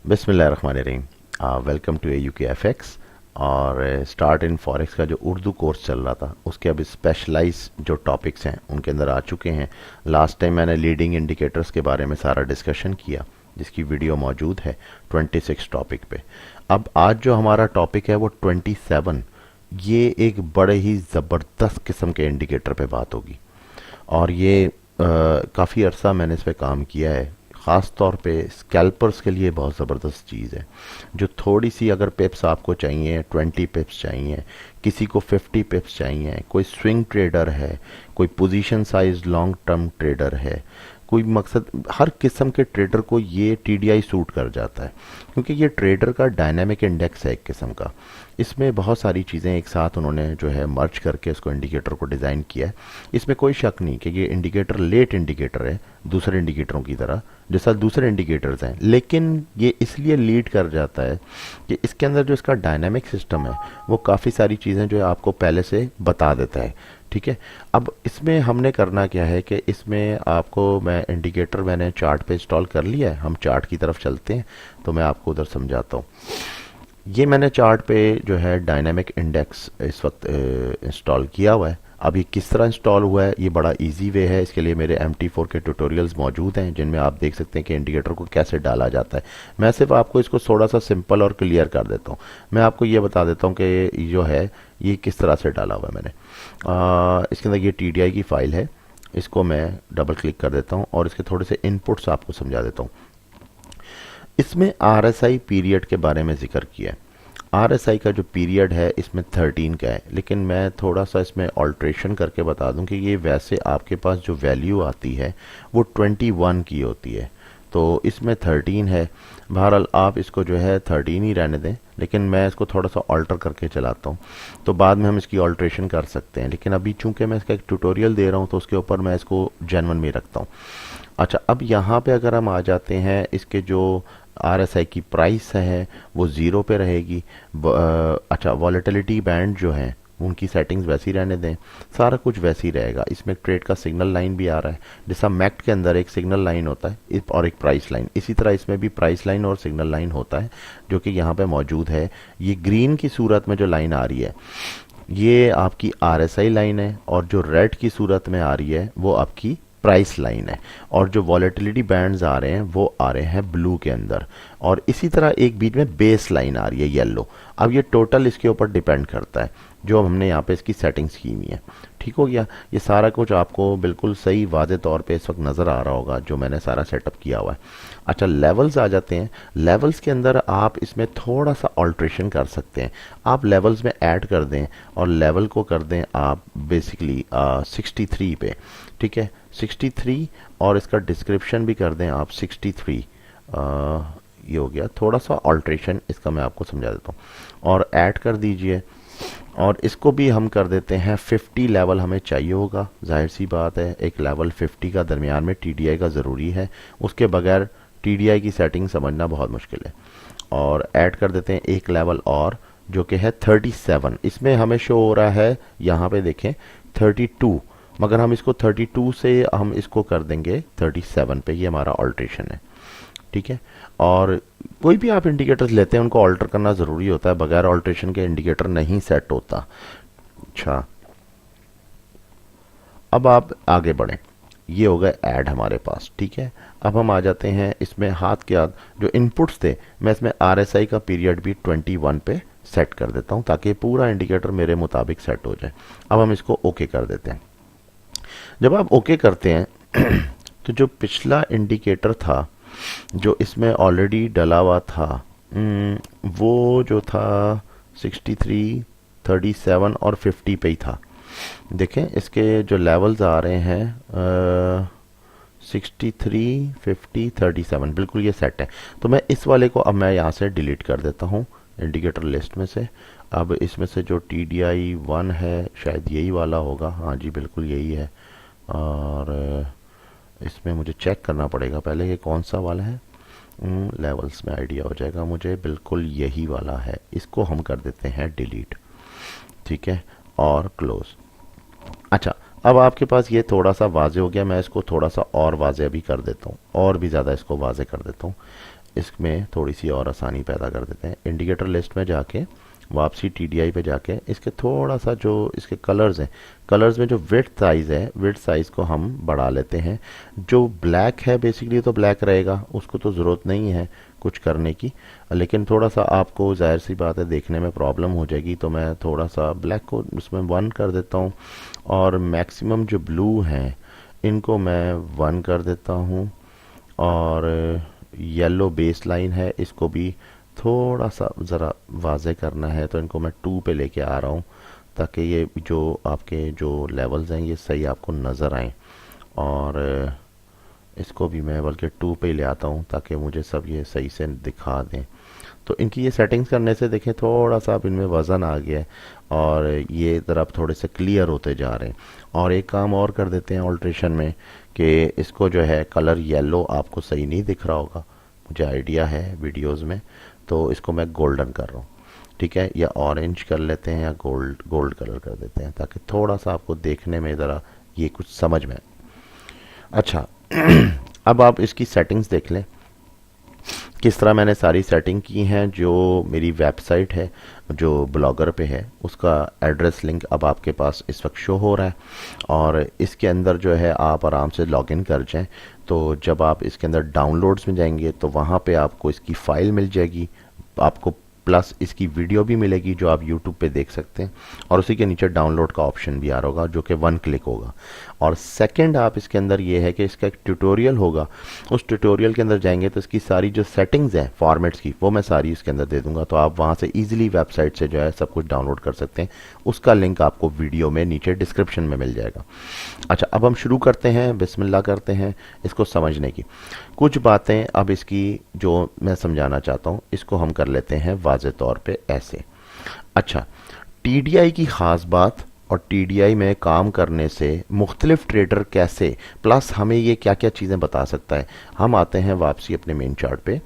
बिस्मिल्लाहिर्रहमानिर्रहीम। Welcome to AUKFX। और start in forex का जो उर्दू कोर्स चल रहा था उसके अब स्पेशलाइज जो टॉपिक्स हैं उनके अंदर आ चुके हैं। लास्ट टाइम मैंने लीडिंग इंडिकेटर्स के बारे में सारा डिस्कशन किया जिसकी वीडियो मौजूद है 26 टॉपिक पे। अब आज जो हमारा टॉपिक है वो 27। ये एक बड़े ही ज़बरदस्त किस्म के इंडिकेटर पे बात होगी और ये काफ़ी अरसा मैंने इस पे काम किया है। ख़ास तौर पे स्कैल्पर्स के लिए बहुत ज़बरदस्त चीज़ है। जो थोड़ी सी अगर पिप्स आपको चाहिए, 20 पिप्स चाहिए, किसी को 50 पिप्स चाहिए, कोई स्विंग ट्रेडर है, कोई position size long term trader है, कोई मकसद, हर किस्म के ट्रेडर को ये TDI सूट कर जाता है क्योंकि ये ट्रेडर का डायनामिक इंडेक्स है एक किस्म का। इसमें बहुत सारी चीज़ें एक साथ उन्होंने जो है मर्ज करके इसको इंडिकेटर को डिज़ाइन किया है। इसमें कोई शक नहीं कि ये इंडिकेटर लेट इंडिकेटर है दूसरे इंडिकेटरों की तरह, जैसा दूसरे इंडिकेटर्स हैं, लेकिन ये इसलिए लीड कर जाता है कि इसके अंदर जो इसका डायनामिक सिस्टम है वो काफ़ी सारी चीज़ें जो है आपको पहले से बता देता है। ठीक है, अब इसमें हमने करना क्या है कि इसमें आपको मैं इंडिकेटर मैंने चार्ट पे इंस्टॉल कर लिया है। हम चार्ट की तरफ चलते हैं तो मैं आपको उधर समझाता हूँ। ये मैंने चार्ट पे जो है डायनामिक इंडेक्स इस वक्त इंस्टॉल किया हुआ है। अब ये किस तरह इंस्टॉल हुआ है, ये बड़ा इजी वे है। इसके लिए मेरे MT4 के ट्यूटोरियल्स मौजूद हैं जिनमें आप देख सकते हैं कि इंडिकेटर को कैसे डाला जाता है। मैं सिर्फ आपको इसको थोड़ा सा सिंपल और क्लियर कर देता हूँ। मैं आपको ये बता देता हूँ कि ये जो है ये किस तरह से डाला हुआ है मैंने। इसके अंदर ये TDI की फ़ाइल है, इसको मैं डबल क्लिक कर देता हूँ और इसके थोड़े से इनपुट्स आपको समझा देता हूँ। इसमें RSI पीरियड के बारे में जिक्र किया है। RSI का जो पीरियड है इसमें 13 का है, लेकिन मैं थोड़ा सा इसमें ऑल्ट्रेशन करके बता दूं कि ये वैसे आपके पास जो वैल्यू आती है वो 21 की होती है, तो इसमें 13 है। बहरहाल आप इसको जो है 13 ही रहने दें, लेकिन मैं इसको थोड़ा सा ऑल्टर करके चलाता हूँ तो बाद में हम इसकी ऑल्ट्रेशन कर सकते हैं। लेकिन अभी चूंकि मैं इसका एक ट्यूटोरियल दे रहा हूँ तो उसके ऊपर मैं इसको जेन्युइन में रखता हूँ। अच्छा, अब यहाँ पे अगर हम आ जाते हैं, इसके जो RSI की प्राइस है वो 0 पे रहेगी। अच्छा, वॉलेटिलिटी बैंड जो है उनकी सेटिंग्स वैसी रहने दें, सारा कुछ वैसे ही रहेगा। इसमें ट्रेड का सिग्नल लाइन भी आ रहा है, जैसा मैक्ट के अंदर एक सिग्नल लाइन होता है और एक प्राइस लाइन, इसी तरह इसमें भी प्राइस लाइन और सिग्नल लाइन होता है जो कि यहाँ पे मौजूद है। ये ग्रीन की सूरत में जो लाइन आ रही है ये आपकी RSI लाइन है और जो रेड की सूरत में आ रही है वो आपकी प्राइस लाइन है। और जो वॉलेटिलिटी बैंड्स आ रहे हैं वो आ रहे हैं ब्लू के अंदर, और इसी तरह एक बीच में बेस लाइन आ रही है येलो। अब ये टोटल इसके ऊपर डिपेंड करता है जो हमने यहाँ पे इसकी सेटिंग्स की हुई है। ठीक हो गया, ये सारा कुछ आपको बिल्कुल सही वाज़े तौर पे इस वक्त नज़र आ रहा होगा जो मैंने सारा सेटअप किया हुआ है। अच्छा, लेवल्स आ जाते हैं। लेवल्स के अंदर आप इसमें थोड़ा सा ऑल्ट्रेशन कर सकते हैं। आप लेवल्स में ऐड कर दें और लेवल को कर दें आप बेसिकली 63 पे। ठीक है, 63, और इसका डिस्क्रिप्शन भी कर दें आप 63। ये हो गया थोड़ा सा ऑल्ट्रेशन, इसका मैं आपको समझा देता हूँ। और ऐड कर दीजिए, और इसको भी हम कर देते हैं 50 लेवल हमें चाहिए होगा। जाहिर सी बात है एक लेवल 50 का दरमियान में TDI का ज़रूरी है, उसके बगैर TDI की सेटिंग समझना बहुत मुश्किल है। और ऐड कर देते हैं एक लेवल और जो कि है 37। इसमें हमें शो हो रहा है यहाँ पे देखें 32, मगर हम इसको 32 से हम इसको कर देंगे 37 पे। ये हमारा ऑल्ट्रेशन है। ठीक है, और कोई भी आप इंडिकेटर्स लेते हैं उनको ऑल्टर करना ज़रूरी होता है, बगैर ऑल्ट्रेशन के इंडिकेटर नहीं सेट होता। अच्छा, अब आप आगे बढ़ें। ये हो गए ऐड हमारे पास। ठीक है, अब हम आ जाते हैं इसमें हाथ के हाथ जो इनपुट्स थे, मैं इसमें RSI का पीरियड भी 21 पे सेट कर देता हूँ ताकि पूरा इंडिकेटर मेरे मुताबिक सेट हो जाए। अब हम इसको ओके कर देते हैं। जब आप ओके करते हैं तो जो पिछला इंडिकेटर था जो इसमें ऑलरेडी डला हुआ था, वो जो था 63, 37 और 50 पे ही था। देखें इसके जो लेवल्स आ रहे हैं 63, 50, 37 बिल्कुल ये सेट है। तो मैं इस वाले को अब मैं यहाँ से डिलीट कर देता हूँ इंडिकेटर लिस्ट में से। अब इसमें से जो TDI 1 है शायद यही वाला होगा, हाँ जी बिल्कुल यही है। और इसमें मुझे चेक करना पड़ेगा पहले ये कौन सा वाला है। लेवल्स में आइडिया हो जाएगा मुझे, बिल्कुल यही वाला है। इसको हम कर देते हैं डिलीट। ठीक है, और क्लोज। अच्छा, अब आपके पास ये थोड़ा सा वाजे हो गया, मैं इसको थोड़ा सा और वाजे भी कर देता हूँ, और भी ज़्यादा इसको वाजे कर देता हूँ। इसमें थोड़ी सी और आसानी पैदा कर देते हैं। इंडिकेटर लिस्ट में जाके वापसी टीडीआई पे जाके इसके थोड़ा सा जो इसके कलर्स हैं, कलर्स में जो विड्थ साइज़ है, विड्थ साइज़ को हम बढ़ा लेते हैं। जो ब्लैक है बेसिकली तो ब्लैक रहेगा, उसको तो ज़रूरत नहीं है कुछ करने की, लेकिन थोड़ा सा आपको जाहिर सी बात है देखने में प्रॉब्लम हो जाएगी, तो मैं थोड़ा सा ब्लैक को उसमें 1 कर देता हूँ। और मैक्सिमम जो ब्लू हैं इनको मैं 1 कर देता हूँ। और येलो बेस लाइन है, इसको भी थोड़ा सा ज़रा वाज़े करना है, तो इनको मैं 2 पे लेके आ रहा हूँ ताकि ये जो आपके जो लेवल्स हैं ये सही आपको नज़र आएँ। और इसको भी मैं बल्कि 2 पे ही ले आता हूँ ताकि मुझे सब ये सही से दिखा दें। तो इनकी ये सेटिंग्स करने से देखें थोड़ा सा अब इनमें वज़न आ गया है और ये ज़रा थोड़े से क्लियर होते जा रहे हैं। और एक काम और कर देते हैं ऑल्ट्रेशन में कि इसको जो है कलर येलो आपको सही नहीं दिख रहा होगा, मुझे आइडिया है वीडियोज़ में, तो इसको मैं गोल्डन कर रहा हूँ, ठीक है, या ऑरेंज कर लेते हैं या गोल्ड कलर कर देते हैं ताकि थोड़ा सा आपको देखने में ज़रा ये कुछ समझ में। अच्छा अब आप इसकी सेटिंग्स देख लें किस तरह मैंने सारी सेटिंग की हैं। जो मेरी वेबसाइट है जो ब्लॉगर पे है उसका एड्रेस लिंक अब आपके पास इस वक्त शो हो रहा है और इसके अंदर जो है आप आराम से लॉगिन कर जाएं। तो जब आप इसके अंदर डाउनलोड्स में जाएंगे तो वहाँ पे आपको इसकी फ़ाइल मिल जाएगी, आपको प्लस इसकी वीडियो भी मिलेगी जो आप YouTube पे देख सकते हैं और उसी के नीचे डाउनलोड का ऑप्शन भी आ रहा होगा जो कि 1 क्लिक होगा। और सेकंड आप इसके अंदर ये है कि इसका एक ट्यूटोरियल होगा, उस ट्यूटोरियल के अंदर जाएंगे तो इसकी सारी जो सेटिंग्स हैं फॉर्मेट्स की वो मैं सारी इसके अंदर दे दूंगा, तो आप वहाँ से ईजिली वेबसाइट से जो है सब कुछ डाउनलोड कर सकते हैं। उसका लिंक आपको वीडियो में नीचे डिस्क्रिप्शन में मिल जाएगा। अच्छा अब हम शुरू करते हैं, बिस्मिल्लाह करते हैं इसको समझने की। कुछ बातें अब इसकी जो मैं समझाना चाहता हूँ इसको हम कर लेते हैं वाज़े तौर पे ऐसे। अच्छा, टीडीआई की ख़ास बात और टीडीआई में काम करने से मुख्तलिफ ट्रेडर कैसे, प्लस हमें ये क्या क्या चीज़ें बता सकता है। हम आते हैं वापसी अपने मेन चार्ट पे।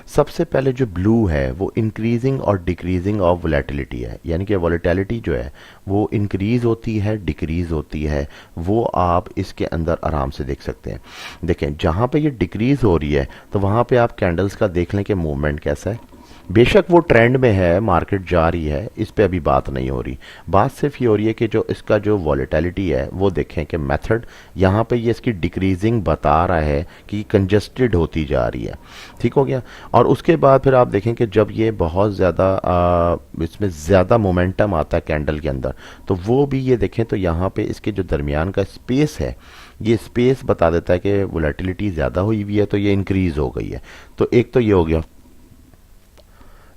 सबसे पहले जो ब्लू है वो इंक्रीजिंग और डिक्रीजिंग ऑफ वोलेटिलिटी है, यानी कि वोलेटिलिटी जो है वो इंक्रीज होती है डिक्रीज होती है, वो आप इसके अंदर आराम से देख सकते हैं। देखें जहाँ पे ये डिक्रीज हो रही है तो वहाँ पे आप कैंडल्स का देख लें कि मूवमेंट कैसा है। बेशक वो ट्रेंड में है, मार्केट जा रही है, इस पे अभी बात नहीं हो रही, बात सिर्फ ये हो रही है कि जो इसका जो वॉलेटिलिटी है वो देखें कि मेथड यहाँ पे ये इसकी डिक्रीजिंग बता रहा है कि कंजस्टेड होती जा रही है, ठीक हो गया। और उसके बाद फिर आप देखें कि जब ये बहुत ज़्यादा इसमें ज़्यादा मोमेंटम आता है कैंडल के अंदर तो वो भी ये देखें तो यहाँ पे इसके जो दरमियान का स्पेस है ये स्पेस बता देता है कि वोलेटिलिटी ज़्यादा हुई हुई है तो ये इंक्रीज़ हो गई है। तो एक तो ये हो गया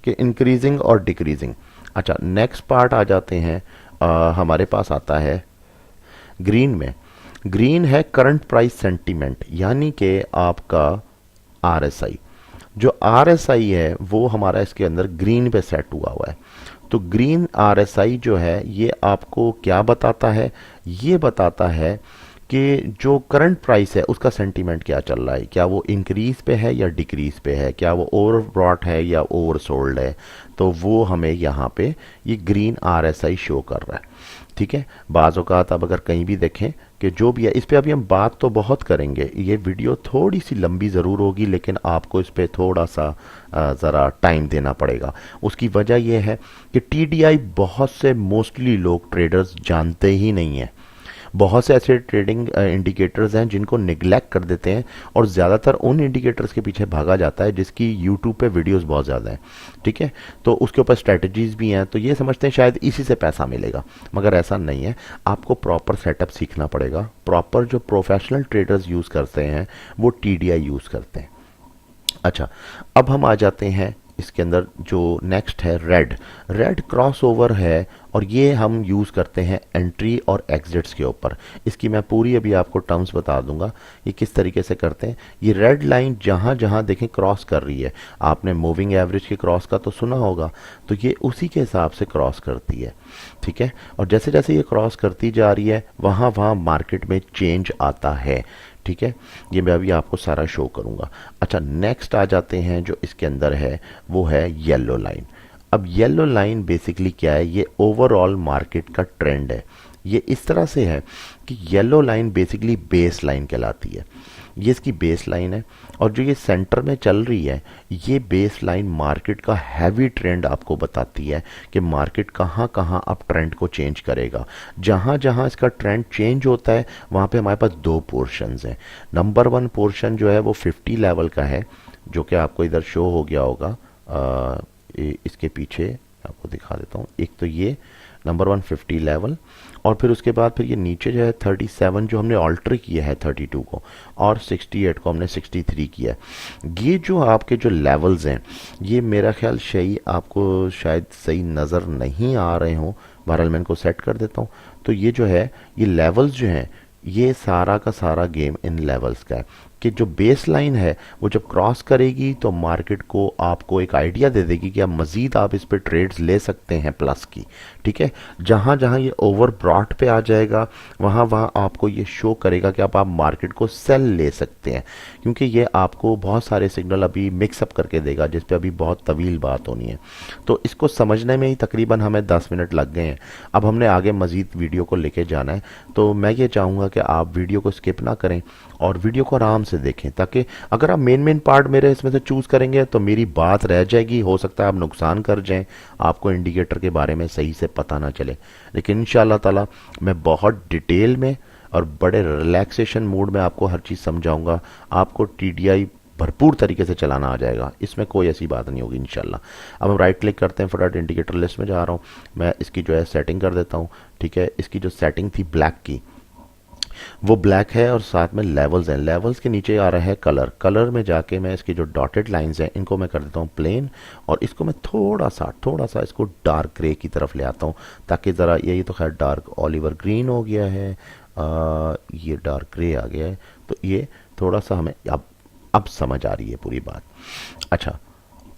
कि इंक्रीजिंग और डिक्रीजिंग। अच्छा नेक्स्ट पार्ट आ जाते हैं, हमारे पास आता है ग्रीन में। ग्रीन है करंट प्राइस सेंटीमेंट, यानी कि आपका आरएसआई। जो आरएसआई है वो हमारा इसके अंदर ग्रीन पे सेट हुआ है। तो ग्रीन आरएसआई जो है ये आपको क्या बताता है, ये बताता है कि जो करंट प्राइस है उसका सेंटीमेंट क्या चल रहा है, क्या वो इंक्रीज पे है या डिक्रीज पे है, क्या वो ओवरब्रॉट है या ओवरसोल्ड है, तो वो हमें यहाँ पे ये ग्रीन आरएसआई शो कर रहा है, ठीक है। बाज़ औक़ात अब अगर कहीं भी देखें कि जो भी है, इस पे अभी हम बात तो बहुत करेंगे, ये वीडियो थोड़ी सी लंबी ज़रूर होगी लेकिन आपको इस पे थोड़ा सा ज़रा टाइम देना पड़ेगा। उसकी वजह यह है कि टीडीआई बहुत से मोस्टली लोग ट्रेडर्स जानते ही नहीं हैं। बहुत से ऐसे ट्रेडिंग इंडिकेटर्स हैं जिनको निगलेक्ट कर देते हैं और ज़्यादातर उन इंडिकेटर्स के पीछे भागा जाता है जिसकी यूट्यूब पे वीडियोस बहुत ज़्यादा हैं, ठीक है। तो उसके ऊपर स्ट्रेटजीज भी हैं, तो ये समझते हैं शायद इसी से पैसा मिलेगा, मगर ऐसा नहीं है। आपको प्रॉपर सेटअप सीखना पड़ेगा। प्रॉपर जो प्रोफेशनल ट्रेडर्स यूज़ करते हैं वो टीडीआई यूज़ करते हैं। अच्छा अब हम आ जाते हैं इसके अंदर जो नेक्स्ट है रेड क्रॉस ओवर है और ये हम यूज़ करते हैं एंट्री और एग्जिट्स के ऊपर। इसकी मैं पूरी अभी आपको टर्म्स बता दूंगा ये किस तरीके से करते हैं। ये रेड लाइन जहाँ जहाँ देखें क्रॉस कर रही है, आपने मूविंग एवरेज के क्रॉस का तो सुना होगा, तो ये उसी के हिसाब से क्रॉस करती है, ठीक है। और जैसे जैसे ये क्रॉस करती जा रही है वहाँ वहाँ मार्केट में चेंज आता है, ठीक है। ये मैं अभी आपको सारा शो करूंगा। अच्छा नेक्स्ट आ जाते हैं जो इसके अंदर है वो है येलो लाइन। अब येलो लाइन बेसिकली क्या है, ये ओवरऑल मार्केट का ट्रेंड है। ये इस तरह से है कि yellow line basically base line कहलाती है। ये इसकी बेस लाइन है, और जो ये सेंटर में चल रही है ये बेस लाइन मार्केट का हैवी ट्रेंड आपको बताती है कि मार्केट कहाँ कहाँ अब ट्रेंड को चेंज करेगा। जहाँ जहाँ इसका ट्रेंड चेंज होता है वहाँ पे हमारे पास दो पोर्शंस हैं। नंबर वन पोर्शन जो है वो 50 लेवल का है, जो कि आपको इधर शो हो गया होगा, इसके पीछे आपको दिखा देता हूँ। एक तो ये नंबर वन 50 लेवल, और फिर उसके बाद फिर ये नीचे जो है 37 जो हमने ऑल्टर किया है 32 को, और 68 को हमने 63 किया है। ये जो आपके जो लेवल्स हैं ये मेरा ख्याल सही आपको शायद सही नज़र नहीं आ रहे हों, बहरहाल मैं इनको सेट कर देता हूँ। तो ये जो है ये लेवल्स जो हैं ये सारा का सारा गेम इन लेवल्स का है कि जो बेस लाइन है वो जब क्रॉस करेगी तो मार्केट को आपको एक आइडिया दे देगी कि अब मज़ीद आप इस पे ट्रेड्स ले सकते हैं प्लस की। ठीक है, जहाँ जहाँ ये ओवर ब्रॉड पे आ जाएगा वहाँ वहाँ आपको ये शो करेगा कि अब आप मार्केट को सेल ले सकते हैं, क्योंकि ये आपको बहुत सारे सिग्नल अभी मिक्सअप करके देगा जिस पे अभी बहुत तवील बात होनी है। तो इसको समझने में ही तकरीबन हमें 10 मिनट लग गए हैं। अब हमने आगे मज़ीद वीडियो को लेके जाना है, तो मैं ये चाहूँगा कि आप वीडियो को स्किप ना करें और वीडियो को आराम से देखें, ताकि अगर आप मेन पार्ट मेरे इसमें से चूज़ करेंगे तो मेरी बात रह जाएगी, हो सकता है आप नुकसान कर जाएं, आपको इंडिकेटर के बारे में सही से पता ना चले। लेकिन इंशाअल्लाह ताला मैं बहुत डिटेल में और बड़े रिलैक्सेशन मूड में आपको हर चीज़ समझाऊंगा। आपको टीडीआई भरपूर तरीके से चलाना आ जाएगा, इसमें कोई ऐसी बात नहीं होगी इंशाल्लाह। अब हम राइट क्लिक करते हैं, फटाफट इंडिकेटर लिस्ट में जा रहा हूँ, मैं इसकी जो है सेटिंग कर देता हूँ। ठीक है, इसकी जो सेटिंग थी ब्लैक की वो ब्लैक है, और साथ में लेवल्स हैं। लेवल्स के नीचे आ रहा है कलर। कलर में जाके मैं इसकी जो डॉटेड लाइंस हैं इनको मैं कर देता हूँ प्लेन, और इसको मैं थोड़ा सा इसको डार्क ग्रे की तरफ ले आता हूँ, ताकि ज़रा ये तो खैर डार्क ऑलिवर ग्रीन हो गया है, ये डार्क ग्रे आ गया है, तो ये थोड़ा सा हमें अब समझ आ रही है पूरी बात। अच्छा,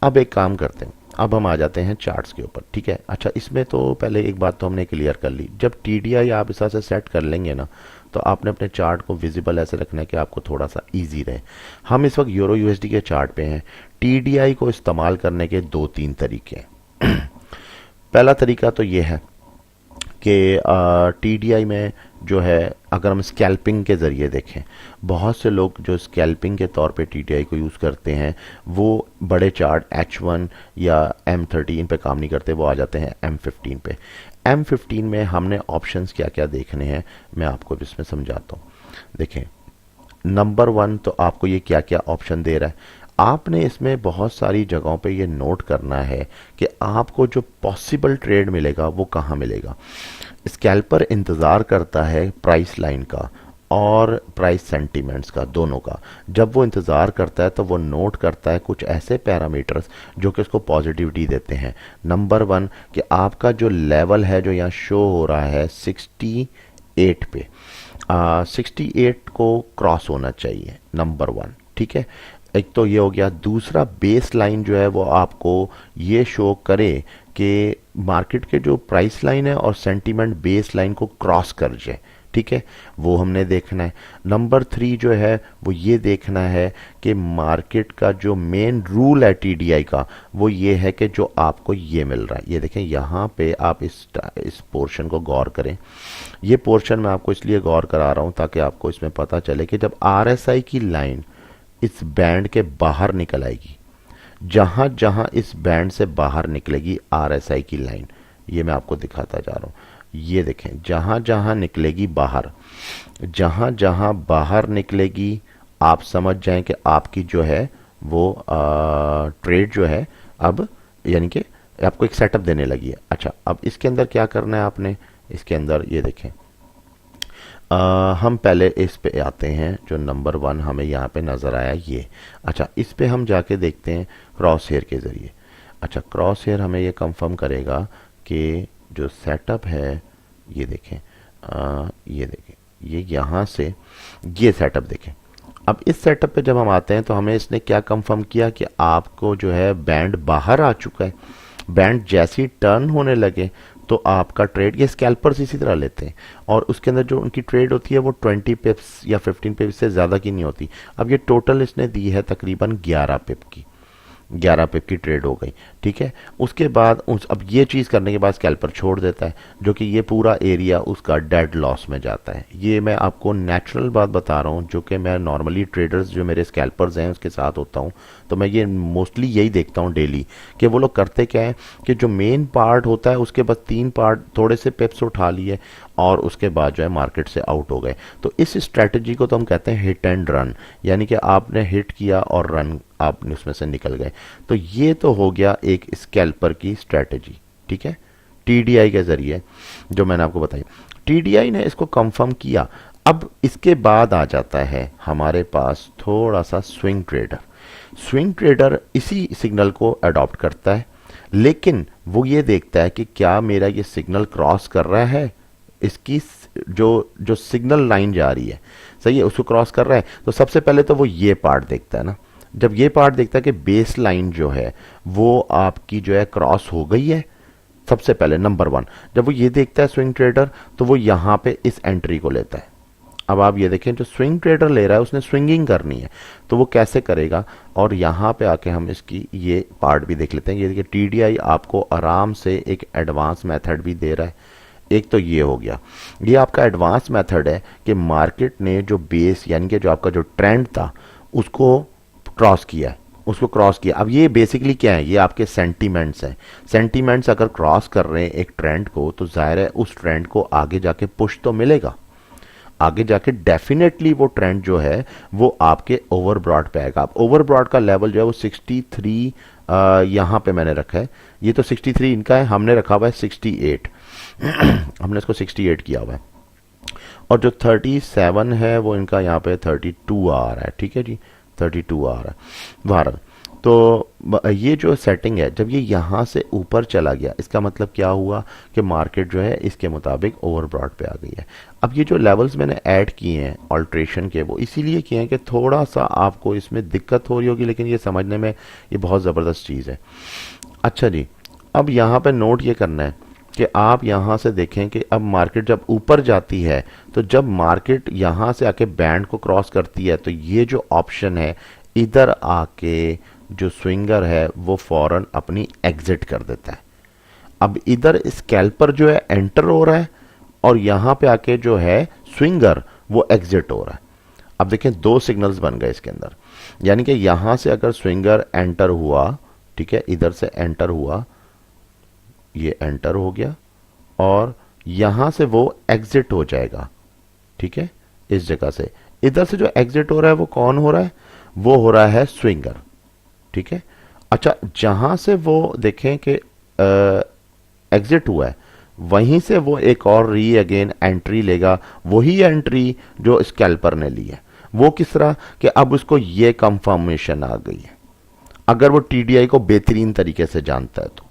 अब एक काम करते हैं, अब हम आ जाते हैं चार्ट्स के ऊपर। ठीक है, अच्छा इसमें तो पहले एक बात तो हमने क्लियर कर ली, जब टीडीआई आप इस तरह से सेट कर लेंगे ना तो आपने अपने चार्ट को विजिबल ऐसे रखना है कि आपको थोड़ा सा इजी रहे। हम इस वक्त यूरो यूएसडी के चार्ट पे हैं। टीडीआई को इस्तेमाल करने के 2-3 तरीके हैं। पहला तरीका तो ये है कि टीडीआई में जो है अगर हम स्कैल्पिंग के ज़रिए देखें, बहुत से लोग जो स्कैल्पिंग के तौर पे टीडीआई को यूज़ करते हैं वो बड़े चार्ट H1 या M13 पे काम नहीं करते, वो आ जाते हैं M15 पे। M15 में हमने ऑप्शंस क्या क्या देखने हैं मैं आपको इसमें समझाता हूँ। देखें, नंबर वन तो आपको ये क्या क्या ऑप्शन दे रहा है। आपने इसमें बहुत सारी जगहों पे ये नोट करना है कि आपको जो पॉसिबल ट्रेड मिलेगा वो कहाँ मिलेगा। स्कैल्पर इंतज़ार करता है प्राइस लाइन का और प्राइस सेंटीमेंट्स का, दोनों का। जब वो इंतज़ार करता है तो वो नोट करता है कुछ ऐसे पैरामीटर्स जो कि उसको पॉजिटिविटी देते हैं। नंबर वन कि आपका जो लेवल है जो यहाँ शो हो रहा है 68 पे, 68 को क्रॉस होना चाहिए, नंबर वन। ठीक है, एक तो ये हो गया। दूसरा, बेस लाइन जो है वो आपको ये शो करे कि मार्केट के जो प्राइस लाइन है और सेंटीमेंट बेस लाइन को क्रॉस कर जाए। ठीक है, वो हमने देखना है। नंबर 3 जो है वो ये देखना है कि मार्केट का जो मेन रूल है टीडीआई का वो ये है कि जो आपको ये मिल रहा है, ये देखें यहाँ पे आप इस पोर्शन को गौर करें। ये पोर्शन मैं आपको इसलिए गौर करा रहा हूँ ताकि आपको इसमें पता चले कि जब आरएसआई की लाइन इस बैंड के बाहर निकल आएगी, जहां जहां इस बैंड से बाहर निकलेगी आरएसआई की लाइन, ये मैं आपको दिखाता जा रहा हूं। ये देखें, जहां जहां निकलेगी बाहर, जहां जहां बाहर निकलेगी, आप समझ जाएं कि आपकी जो है वो ट्रेड जो है अब यानी कि आपको एक सेटअप देने लगी है। अच्छा, अब इसके अंदर क्या करना है आपने, इसके अंदर ये देखें, हम पहले इस पे आते हैं जो नंबर 1 हमें यहाँ पे नज़र आया ये। अच्छा, इस पे हम जाके देखते हैं क्रॉस हेयर के ज़रिए। अच्छा, क्रॉस हेयर हमें ये कंफर्म करेगा कि जो सेटअप है ये देखें, ये देखें, ये यहाँ से ये सेटअप देखें। अब इस सेटअप पे जब हम आते हैं तो हमें इसने क्या कंफर्म किया कि आपको जो है बैंड बाहर आ चुका है। बैंड जैसे ही टर्न होने लगे तो आपका ट्रेड, ये स्कैल्पर्स इसी तरह लेते हैं और उसके अंदर जो उनकी ट्रेड होती है वो 20 पिप्स या 15 पिप्स से ज़्यादा की नहीं होती। अब ये टोटल इसने दी है तकरीबन 11 पिप की। 11 पिप की ट्रेड हो गई, ठीक है। उसके बाद अब ये चीज़ करने के बाद स्कैल्पर छोड़ देता है, जो कि ये पूरा एरिया उसका डेड लॉस में जाता है। ये मैं आपको नेचुरल बात बता रहा हूँ, जो कि मैं नॉर्मली ट्रेडर्स जो मेरे स्कैल्पर्स हैं उसके साथ होता हूँ, तो मैं ये मोस्टली यही देखता हूँ डेली कि वो लोग करते क्या है कि जो मेन पार्ट होता है उसके बस 3 पार्ट थोड़े से पिप्स उठा लिए और उसके बाद जो है मार्केट से आउट हो गए। तो इस स्ट्रैटेजी को तो हम कहते हैं हिट एंड रन, यानी कि आपने हिट किया और रन आपने उसमें से निकल गए। तो ये तो हो गया एक स्कैल्पर की स्ट्रैटेजी, ठीक है, टीडीआई के जरिए जो मैंने आपको बताई। टीडीआई ने इसको कंफर्म किया। अब इसके बाद आ जाता है हमारे पास थोड़ा सा स्विंग ट्रेडर। स्विंग ट्रेडर इसी सिग्नल को अडॉप्ट करता है, लेकिन वो ये देखता है कि क्या मेरा ये सिग्नल क्रॉस कर रहा है, इसकी जो जो सिग्नल लाइन जा रही है, सही है, उसको क्रॉस कर रहा है। तो सबसे पहले तो वो ये पार्ट देखता है ना, जब ये पार्ट देखता है कि बेस लाइन जो है वो आपकी जो है क्रॉस हो गई है, सबसे पहले नंबर 1 जब वो ये देखता है स्विंग ट्रेडर, तो वो यहां पे इस एंट्री को लेता है। अब आप ये देखें, जो स्विंग ट्रेडर ले रहा है उसने स्विंगिंग करनी है, तो वो कैसे करेगा, और यहाँ पे आके हम इसकी ये पार्ट भी देख लेते हैं। ये देखिए टीडीआई आपको आराम से एक एडवांस मेथड भी दे रहा है। एक तो ये हो गया, ये आपका एडवांस मेथड है कि मार्केट ने जो बेस यानी कि जो आपका जो ट्रेंड था उसको क्रॉस किया है, उसको क्रॉस किया। अब ये बेसिकली क्या है, ये आपके सेंटीमेंट्स हैं। सेंटीमेंट्स अगर क्रॉस कर रहे हैं एक ट्रेंड को, तो जाहिर है उस ट्रेंड को आगे जाके पुश तो मिलेगा, आगे जाके डेफिनेटली वो ट्रेंड जो है वो आपके ओवरब्रॉड पे आएगा। अब ओवरब्रॉड का लेवल जो है वो 63 यहाँ पे मैंने रखा है, ये तो 63 इनका है, हमने रखा हुआ है 68 हमने इसको 68 किया हुआ है, और जो 37 है वो इनका यहाँ पे 32 आ रहा है, ठीक है जी, 32 आ रहा है भारत। तो ये जो सेटिंग है, जब ये यहाँ से ऊपर चला गया, इसका मतलब क्या हुआ कि मार्केट जो है इसके मुताबिक ओवरब्रॉड पे आ गई है। अब ये जो लेवल्स मैंने ऐड किए हैं ऑल्ट्रेशन के, वो इसीलिए किए हैं कि थोड़ा सा आपको इसमें दिक्कत हो रही होगी, लेकिन ये समझने में ये बहुत ज़बरदस्त चीज़ है। अच्छा जी, अब यहाँ पे नोट ये करना है कि आप यहाँ से देखें कि अब मार्केट जब ऊपर जाती है, तो जब मार्केट यहाँ से आके बैंड को क्रॉस करती है, तो ये जो ऑप्शन है इधर आके जो स्विंगर है वो फौरन अपनी एग्जिट कर देता है। अब इधर स्कैल्पर जो है एंटर हो रहा है, और यहाँ पे आके जो है स्विंगर वो एग्जिट हो रहा है। अब देखें 2 सिग्नल्स बन गए इसके अंदर, यानी कि यहाँ से अगर स्विंगर एंटर हुआ, ठीक है, इधर से एंटर हुआ, ये एंटर हो गया, और यहां से वो एग्जिट हो जाएगा, ठीक है, इस जगह से। इधर से जो एग्जिट हो रहा है वो कौन हो रहा है, वो हो रहा है स्विंगर, ठीक है। अच्छा, जहां से वो देखें कि एग्जिट हुआ है, वहीं से वो एक और री अगेन एंट्री लेगा, वही एंट्री जो स्कैल्पर ने ली है। वो किस तरह कि अब उसको ये कंफर्मेशन आ गई है, अगर वो टीडीआई को बेहतरीन तरीके से जानता है तो,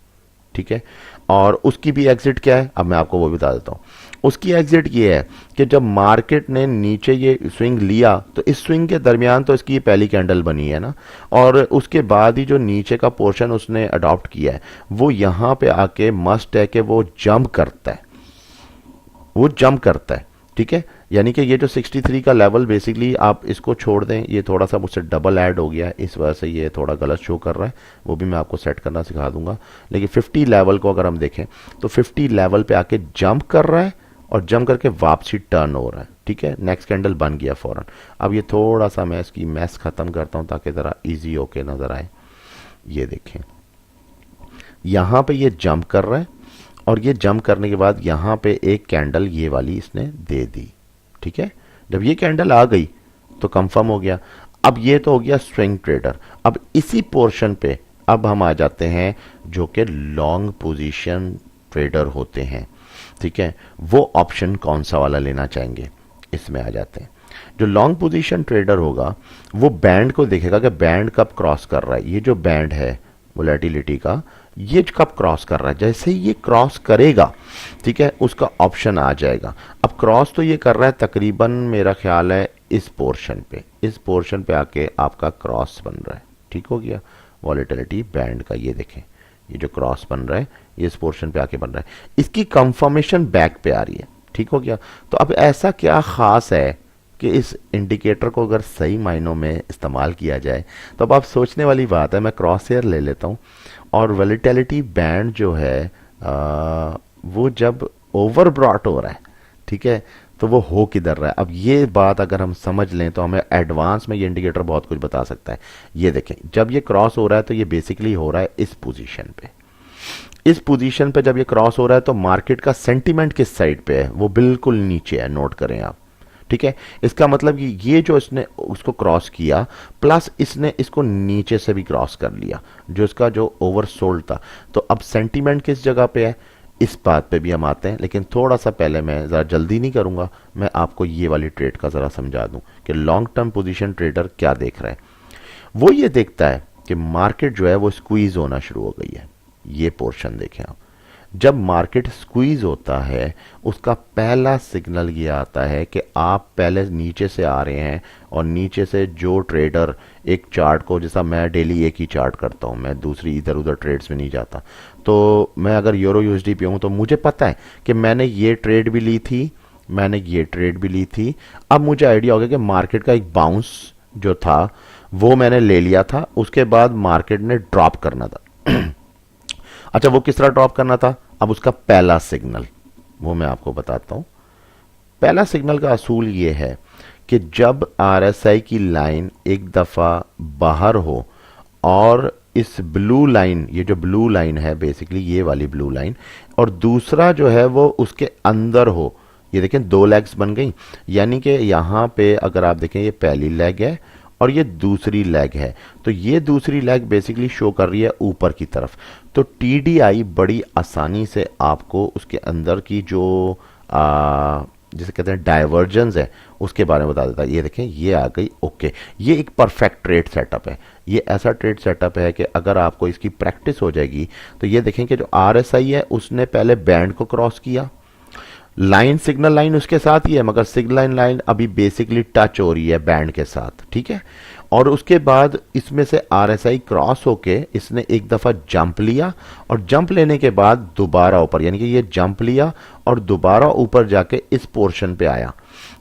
ठीक है। और उसकी भी एग्जिट क्या है, अब मैं आपको वो बता देता हूं। उसकी एग्जिट ये है कि जब मार्केट ने नीचे ये स्विंग लिया, तो इस स्विंग के दरमियान तो इसकी पहली कैंडल बनी है ना, और उसके बाद ही जो नीचे का पोर्शन उसने अडॉप्ट किया है, वो यहां पे आके मस्ट है कि वो जंप करता है, वो जंप करता है, ठीक है। यानी कि ये जो 63 का लेवल बेसिकली आप इसको छोड़ दें, ये थोड़ा सा मुझसे डबल ऐड हो गया है, इस वजह से ये थोड़ा गलत शो कर रहा है, वो भी मैं आपको सेट करना सिखा दूंगा। लेकिन 50 लेवल को अगर हम देखें तो 50 लेवल पे आके जंप कर रहा है, और जंप करके वापसी टर्न हो रहा है, ठीक है। नेक्स्ट कैंडल बन गया फौरन। अब ये थोड़ा सा मैं इसकी मैस खत्म करता हूं ताकि ज़रा ईजी होके नजर आए। ये देखें, यहां पे ये जंप कर रहा है, और ये जंप करने के बाद यहां पे एक कैंडल ये वाली इसने दे दी, ठीक है। जब ये कैंडल आ गई तो कंफर्म हो गया। अब ये तो हो गया स्विंग ट्रेडर। अब इसी पोर्शन पे अब हम आ जाते हैं जो कि लॉन्ग पोजीशन ट्रेडर होते हैं, ठीक है। वो ऑप्शन कौन सा वाला लेना चाहेंगे, इसमें आ जाते हैं। जो लॉन्ग पोजीशन ट्रेडर होगा वो बैंड को देखेगा कि बैंड कब क्रॉस कर रहा है, ये जो बैंड है वोलेटिलिटी का, ये कब क्रॉस कर रहा है। जैसे ही ये क्रॉस करेगा, ठीक है, उसका ऑप्शन आ जाएगा। अब क्रॉस तो ये कर रहा है तकरीबन मेरा ख्याल है इस पोर्शन पे, इस पोर्शन पे आके आपका क्रॉस बन रहा है, ठीक हो गया। वॉलेटिलिटी बैंड का ये देखें, ये जो क्रॉस बन रहा है ये इस पोर्शन पे आके बन रहा है, इसकी कंफर्मेशन बैक पे आ रही है, ठीक हो गया। तो अब ऐसा क्या खास है कि इस इंडिकेटर को अगर सही मायनों में इस्तेमाल किया जाए तो अब आप सोचने वाली बात है। मैं क्रॉस हेयर ले लेता हूँ और वॉलेटिलिटी बैंड जो है वो जब ओवर ब्रॉट हो रहा है, ठीक है, तो वो हो किधर रहा है। अब ये बात अगर हम समझ लें तो हमें एडवांस में ये इंडिकेटर बहुत कुछ बता सकता है। ये देखें, जब ये क्रॉस हो रहा है तो ये बेसिकली हो रहा है इस पोजीशन पे। इस पोजीशन पे जब ये क्रॉस हो रहा है तो मार्केट का सेंटीमेंट किस साइड पे है, वो बिल्कुल नीचे है, नोट करें आप, ठीक है। इसका मतलब कि ये जो इसने उसको क्रॉस किया प्लस इसने इसको नीचे से भी क्रॉस कर लिया, जो इसका जो ओवरसोल्ड था। तो अब सेंटीमेंट किस जगह पे है, इस बात पे भी हम आते हैं, लेकिन थोड़ा सा पहले मैं ज़रा जल्दी नहीं करूंगा, मैं आपको ये वाली ट्रेड का ज़रा समझा दूं कि लॉन्ग टर्म पोजीशन ट्रेडर क्या देख रहा है। वो ये देखता है कि मार्केट जो है वो स्क्वीज होना शुरू हो गई है। ये पोर्शन देखें आप, जब मार्केट स्क्वीज होता है उसका पहला सिग्नल ये आता है कि आप पहले नीचे से आ रहे हैं, और नीचे से जो ट्रेडर एक चार्ट को, जैसा मैं डेली एक ही चार्ट करता हूं, मैं दूसरी इधर उधर ट्रेड्स में नहीं जाता, तो मैं अगर यूरो यूएसडी पे हूं तो मुझे पता है कि मैंने ये ट्रेड भी ली थी, मैंने ये ट्रेड भी ली थी। अब मुझे आइडिया हो गया कि मार्केट का एक बाउंस जो था वो मैंने ले लिया था, उसके बाद मार्केट ने ड्रॉप करना था। अच्छा, वो किस तरह ड्रॉप करना था, अब उसका पहला सिग्नल वो मैं आपको बताता हूं। पहला सिग्नल का असूल ये है कि जब आरएसआई की लाइन एक दफा बाहर हो और इस ब्लू लाइन, ये जो ब्लू लाइन है बेसिकली ये वाली ब्लू लाइन, और दूसरा जो है वो उसके अंदर हो। ये देखें, दो लेग्स बन गई, यानी कि यहां पे अगर आप देखें ये पहली लेग है और ये दूसरी लेग है, तो ये दूसरी लेग बेसिकली शो कर रही है ऊपर की तरफ। तो टीडीआई बड़ी आसानी से आपको उसके अंदर की जो जिसे कहते हैं डाइवर्जेंस है उसके बारे में बता देता है। ये देखें, ये आ गई, ओके, ये एक परफेक्ट ट्रेड सेटअप है। ये ऐसा ट्रेड सेटअप है कि अगर आपको इसकी प्रैक्टिस हो जाएगी तो ये देखें कि जो आरएसआई है उसने पहले बैंड को क्रॉस किया, लाइन सिग्नल लाइन उसके साथ ही है, मगर सिग्नल लाइन अभी बेसिकली टच हो रही है बैंड के साथ, ठीक है। और उसके बाद इसमें से आरएसआई क्रॉस होके इसने एक दफा जंप लिया, और जंप लेने के बाद दोबारा ऊपर, यानी कि ये जंप लिया और दोबारा ऊपर जाके इस पोर्शन पे आया।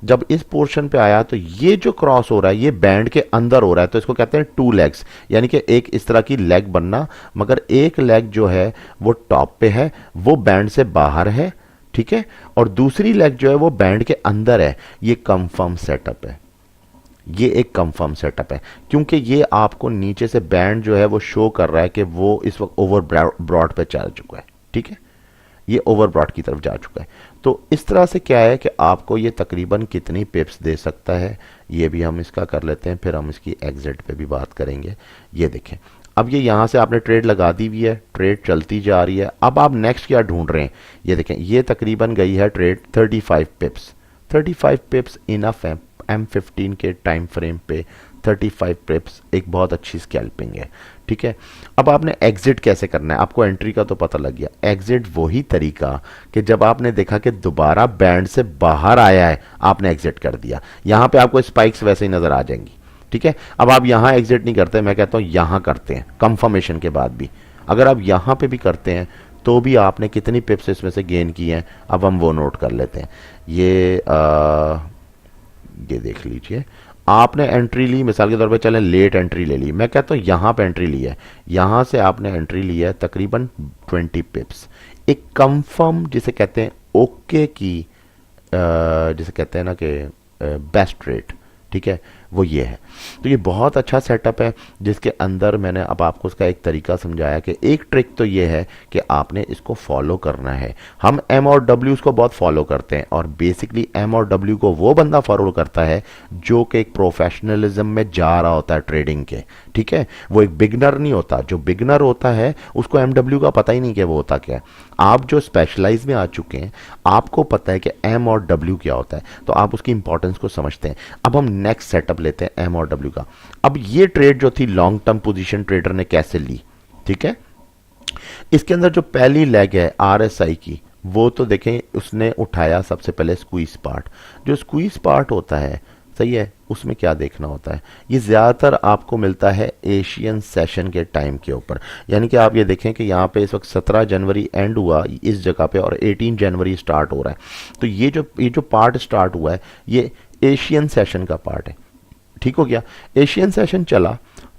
जब इस पोर्शन पे आया तो ये जो क्रॉस हो रहा है ये बैंड के अंदर हो रहा है, तो इसको कहते हैं टू लेग्स, यानी कि एक इस तरह की लेग बनना, मगर एक लेग जो है वो टॉप पे है, वो बैंड से बाहर है, ठीक है, और दूसरी लेग जो है वो बैंड के अंदर है। ये कंफर्म सेटअप है, ये एक कंफर्म सेटअप है, क्योंकि ये आपको नीचे से बैंड जो है वो शो कर रहा है कि वो इस वक्त ओवर ब्रॉड पे चल चुका है, ठीक है, ये ओवर ब्रॉड की तरफ जा चुका है। तो इस तरह से क्या है कि आपको ये तकरीबन कितनी पिप्स दे सकता है, ये भी हम इसका कर लेते हैं, फिर हम इसकी एग्जिट पे भी बात करेंगे। ये देखें, अब ये यहां से आपने ट्रेड लगा दी हुई है, ट्रेड चलती जा रही है। अब आप नेक्स्ट क्या ढूंढ रहे हैं, ये देखें, ये तकरीबन गई है ट्रेड 35 पिप्स। 35 पिप्स इनफ है M15 के टाइम फ्रेम पे। 35 पिप्स एक बहुत अच्छी स्कैल्पिंग है, ठीक है। अब आपने एग्जिट कैसे करना है, आपको एंट्री का तो पता लग गया। एग्जिट वही तरीका कि जब आपने देखा कि दोबारा बैंड से बाहर आया है, आपने एग्जिट कर दिया। यहां पे आपको स्पाइक्स वैसे ही नजर आ जाएंगी, ठीक है। अब आप यहां एग्जिट नहीं करते, मैं कहता हूं यहां करते हैं, कंफर्मेशन के बाद भी। अगर आप यहां पे भी करते हैं तो भी आपने कितनी पिप्स इसमें से गेन की हैं, अब हम वो नोट कर लेते हैं। ये देख लीजिए, आपने एंट्री ली, मिसाल के तौर पे चलें लेट एंट्री ले ली, मैं कहता हूं यहां पे एंट्री ली है, यहां से आपने एंट्री ली है तकरीबन 20 पिप्स। एक कंफर्म जिसे कहते हैं ओके की जिसे कहते हैं ना कि बेस्ट रेट, ठीक है, वो ये है। तो ये बहुत अच्छा सेटअप है जिसके अंदर मैंने अब आपको उसका एक तरीका समझाया कि एक ट्रिक तो ये है कि आपने इसको फॉलो करना है। हम एम और डब्ल्यू को बहुत फॉलो करते हैं, और बेसिकली एम और डब्ल्यू को वो बंदा फॉलो करता है जो कि एक प्रोफेशनलिज्म में जा रहा होता है ट्रेडिंग के, ठीक है। वो एक बिगनर नहीं होता, जो बिगनर होता है उसको एम डब्ल्यू का पता ही नहीं कि वो होता क्या है। आप जो स्पेशलाइज में आ चुके हैं, आपको पता है कि एम और डब्ल्यू क्या होता है, तो आप उसकी इंपॉर्टेंस को समझते हैं। अब हम नेक्स्ट सेटअप लेते हैं एम और डब्ल्यू का। अब ये ट्रेड जो थी लॉन्ग टर्म पोजीशन ट्रेडर ने कैसे ली, ठीक है। इसके अंदर जो पहली लेग है आरएसआई की, वो तो देखें उसने उठाया सबसे पहले स्क्वीज पार्ट। जो स्क्वीज पार्ट होता है, सही है, उसमें क्या देखना होता है, ये ज्यादातर आपको मिलता है एशियन सेशन के टाइम के ऊपर। यानी कि आप ये देखें कि यहाँ पे इस वक्त 17 जनवरी एंड हुआ इस जगह पे और 18 जनवरी स्टार्ट हो रहा है। तो ये जो पार्ट स्टार्ट हुआ है ये एशियन सेशन का पार्ट है। ठीक हो गया, एशियन सेशन चला,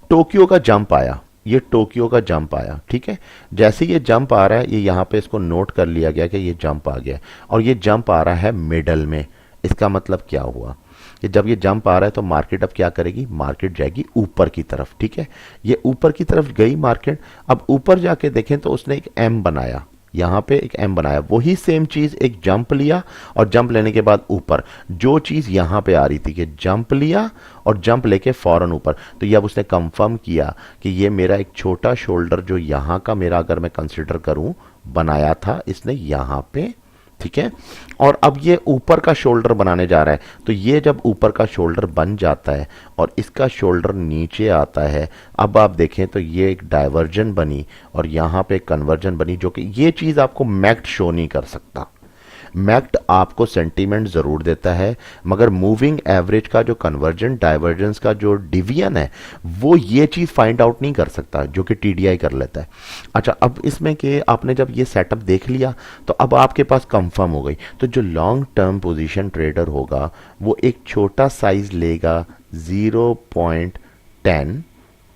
टोक्यो का जंप आया, ये टोक्यो का जंप आया। ठीक है, जैसे ये जंप आ रहा है, ये यहाँ पे इसको नोट कर लिया गया कि ये जंप आ गया, और ये जंप आ रहा है मिडल में। इसका मतलब क्या हुआ कि जब ये जंप आ रहा है तो मार्केट अब क्या करेगी, मार्केट जाएगी ऊपर की तरफ। ठीक है, ये ऊपर की तरफ गई मार्केट। अब ऊपर जाके देखें तो उसने एक एम बनाया, यहाँ पे एक एम बनाया, वही सेम चीज एक जंप लिया, और जंप लेने के बाद ऊपर जो चीज यहाँ पे आ रही थी कि जंप लिया और जंप लेके फौरन ऊपर, तो ये अब उसने कंफर्म किया कि ये मेरा एक छोटा शोल्डर जो यहाँ का मेरा अगर मैं कंसिडर करूं बनाया था इसने यहाँ पे। ठीक है, और अब ये ऊपर का शोल्डर बनाने जा रहा है, तो ये जब ऊपर का शोल्डर बन जाता है और इसका शोल्डर नीचे आता है, अब आप देखें तो ये एक डाइवर्जन बनी और यहाँ पे एक कन्वर्जन बनी, जो कि ये चीज़ आपको मैक्ट शो नहीं कर सकता। मैक्ट आपको सेंटीमेंट जरूर देता है, मगर मूविंग एवरेज का जो कन्वर्जेंट डाइवर्जेंस का जो डिवीजन है वो ये चीज फाइंड आउट नहीं कर सकता, जो कि टीडीआई कर लेता है। अच्छा, अब इसमें कि आपने जब ये सेटअप देख लिया तो अब आपके पास कंफर्म हो गई, तो जो लॉन्ग टर्म पोजीशन ट्रेडर होगा वो एक छोटा साइज लेगा 0.10,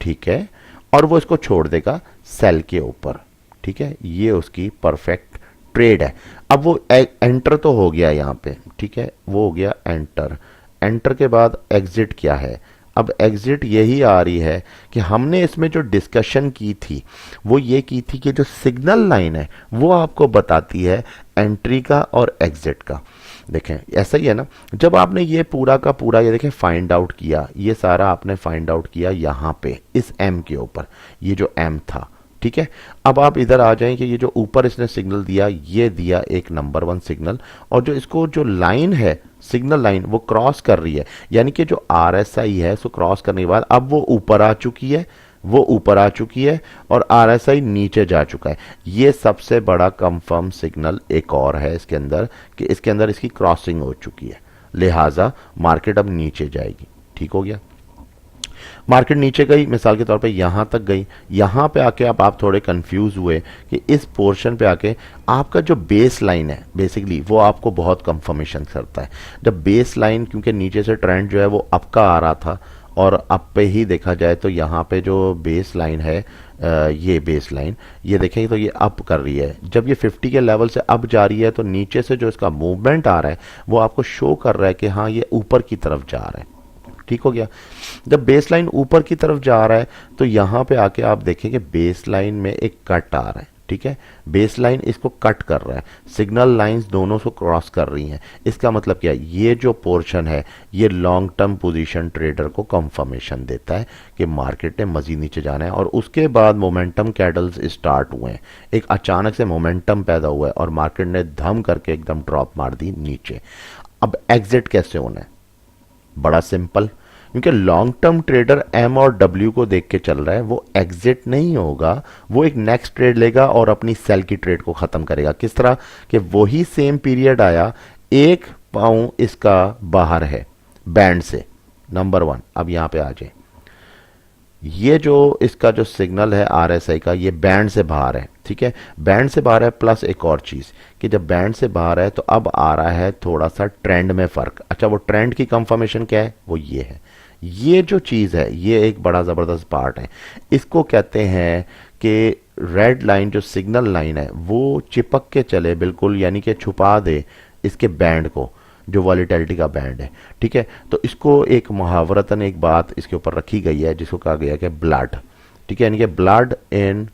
ठीक है, और वो इसको छोड़ देगा सेल के ऊपर। ठीक है, ये उसकी परफेक्ट ट्रेड है। अब वो एंटर तो हो गया यहाँ पे, ठीक है, वो हो गया एंटर। एंटर के बाद एग्जिट क्या है, अब एग्जिट यही आ रही है कि हमने इसमें जो डिस्कशन की थी वो ये की थी कि जो सिग्नल लाइन है वो आपको बताती है एंट्री का और एग्जिट का। देखें ऐसा ही है ना, जब आपने ये पूरा का पूरा ये देखें फाइंड आउट किया, ये सारा आपने फाइंड आउट किया यहाँ पे इस एम के ऊपर, ये जो एम था। ठीक है, अब आप इधर आ जाएं कि ये जो ऊपर इसने सिग्नल दिया, ये दिया एक नंबर 1 सिग्नल, और जो इसको जो लाइन है सिग्नल लाइन वो क्रॉस कर रही है, यानी कि जो आरएसआई है उसको क्रॉस करने के बाद अब वो ऊपर आ चुकी है, वो ऊपर आ चुकी है और आरएसआई नीचे जा चुका है। ये सबसे बड़ा कंफर्म सिग्नल एक और है इसके अंदर कि इसके अंदर इसकी क्रॉसिंग हो चुकी है, लिहाजा मार्केट अब नीचे जाएगी। ठीक हो गया, मार्केट नीचे गई, मिसाल के तौर पे यहां तक गई, यहां पे आके अब आप थोड़े कंफ्यूज हुए कि इस पोर्शन पे आके आपका जो बेस लाइन है बेसिकली वो आपको बहुत कंफर्मेशन करता है। जब बेस लाइन, क्योंकि नीचे से ट्रेंड जो है वो अप का आ रहा था और अप पे ही देखा जाए तो यहाँ पे जो बेस लाइन है ये बेस लाइन ये देखें तो ये अप कर रही है, जब ये 50 के लेवल से अप जा रही है तो नीचे से जो इसका मूवमेंट आ रहा है वो आपको शो कर रहा है कि हाँ ये ऊपर की तरफ जा रहा है। ठीक हो गया, जब बेस लाइन ऊपर की तरफ जा रहा है तो यहां पे आके आप देखें कि बेस लाइन में एक कट आ रहा है। ठीक है, बेस लाइन इसको कट कर रहा है, सिग्नल लाइंस दोनों से क्रॉस कर रही हैं। इसका मतलब क्या है, ये जो पोर्शन है ये लॉन्ग टर्म पोजीशन ट्रेडर को कंफर्मेशन देता है कि मार्केट ने मजीद नीचे जाना है। और उसके बाद मोमेंटम कैंडल्स स्टार्ट हुए हैं, एक अचानक से मोमेंटम पैदा हुआ है और मार्केट ने धम करके एकदम ड्रॉप मार दी नीचे। अब एग्जिट कैसे होना है, बड़ा सिंपल, क्योंकि लॉन्ग टर्म ट्रेडर एम और डब्ल्यू को देख के चल रहा है, वो एग्जिट नहीं होगा, वो एक नेक्स्ट ट्रेड लेगा और अपनी सेल की ट्रेड को खत्म करेगा। किस तरह कि वही सेम पीरियड आया, एक पाउंड इसका बाहर है बैंड से, नंबर 1। अब यहां पे आ जाए, ये जो इसका जो सिग्नल है आरएसआई का ये बैंड से बाहर है। ठीक है, बैंड से बाहर है, प्लस एक और चीज कि जब बैंड से बाहर है तो अब आ रहा है थोड़ा सा ट्रेंड में फर्क। अच्छा, वो ट्रेंड की कंफर्मेशन क्या है, वो ये है, ये जो चीज है ये एक बड़ा जबरदस्त पार्ट है। इसको कहते हैं कि रेड लाइन जो सिग्नल लाइन है वो चिपक के चले बिल्कुल, यानी कि छुपा दे इसके बैंड को, जो वॉलीटिलिटी का बैंड है। ठीक है, तो इसको एक मुहावरतन एक बात इसके ऊपर रखी गई है जिसको कहा गया कि ब्लड। ठीक है, यानी कि ब्लड इन,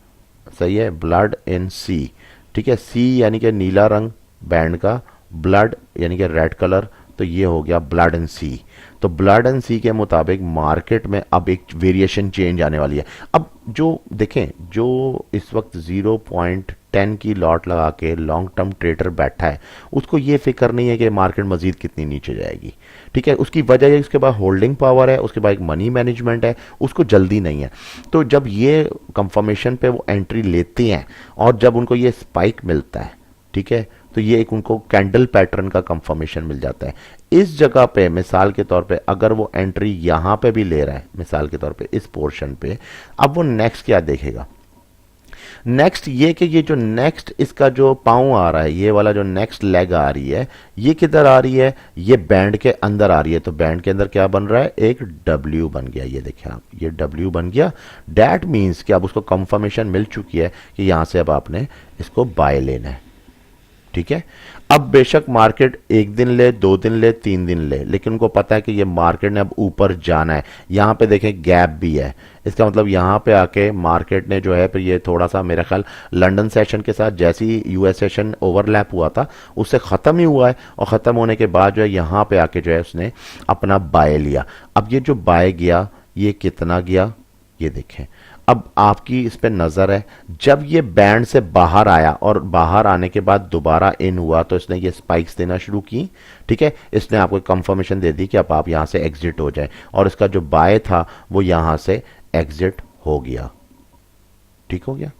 सही है, ब्लड इन सी। ठीक है, सी यानी कि नीला रंग बैंड का, ब्लड यानी कि रेड कलर, तो ये हो गया ब्लड एंड सी। तो ब्लड एंड सी के मुताबिक मार्केट में अब एक वेरिएशन चेंज आने वाली है। अब जो देखें, जो इस वक्त 0.10 की लॉट लगा के लॉन्ग टर्म ट्रेडर बैठा है उसको ये फिक्र नहीं है कि मार्केट मजीद कितनी नीचे जाएगी। ठीक है, उसकी वजह है उसके बाद होल्डिंग पावर है, उसके बाद एक मनी मैनेजमेंट है, उसको जल्दी नहीं है। तो जब ये कंफर्मेशन पे वो एंट्री लेते हैं और जब उनको ये स्पाइक मिलता है, ठीक है, तो ये एक उनको कैंडल पैटर्न का कंफर्मेशन मिल जाता है। इस जगह पे मिसाल के तौर पे अगर वो एंट्री यहां पे भी ले रहा है, मिसाल के तौर पे इस पोर्शन पे, अब वो नेक्स्ट क्या देखेगा, नेक्स्ट ये कि ये जो नेक्स्ट इसका जो पाँव आ रहा है, ये वाला जो नेक्स्ट लेग आ रही है, ये किधर आ रही है, ये बैंड के अंदर आ रही है। तो बैंड के अंदर क्या बन रहा है, एक डब्ल्यू बन गया। ये देखिए आप, ये डब्ल्यू बन गया। डैट मीन्स कि अब उसको कंफर्मेशन मिल चुकी है कि यहां से अब आपने इसको बाय लेना है। ठीक है, अब बेशक मार्केट 1 दिन ले, 2 दिन ले, 3 दिन ले, लेकिन उनको पता है कि ये मार्केट ने अब ऊपर जाना है। यहां पे देखें गैप भी है, इसका मतलब यहां पे आके मार्केट ने जो है फिर ये थोड़ा सा मेरा ख्याल लंदन सेशन के साथ जैसे ही यूएस सेशन ओवरलैप हुआ था उससे खत्म ही हुआ है, और खत्म होने के बाद जो है यहां पे आके जो है उसने अपना बाय लिया। अब ये जो बाय गया ये कितना गया, ये देखें। अब आपकी इस पे नजर है, जब ये बैंड से बाहर आया और बाहर आने के बाद दोबारा इन हुआ तो इसने ये स्पाइक्स देना शुरू की। ठीक है, इसने आपको कंफर्मेशन दे दी कि अब आप यहां से एग्जिट हो जाएं, और इसका जो बाय था वो यहां से एग्जिट हो गया। ठीक हो गया।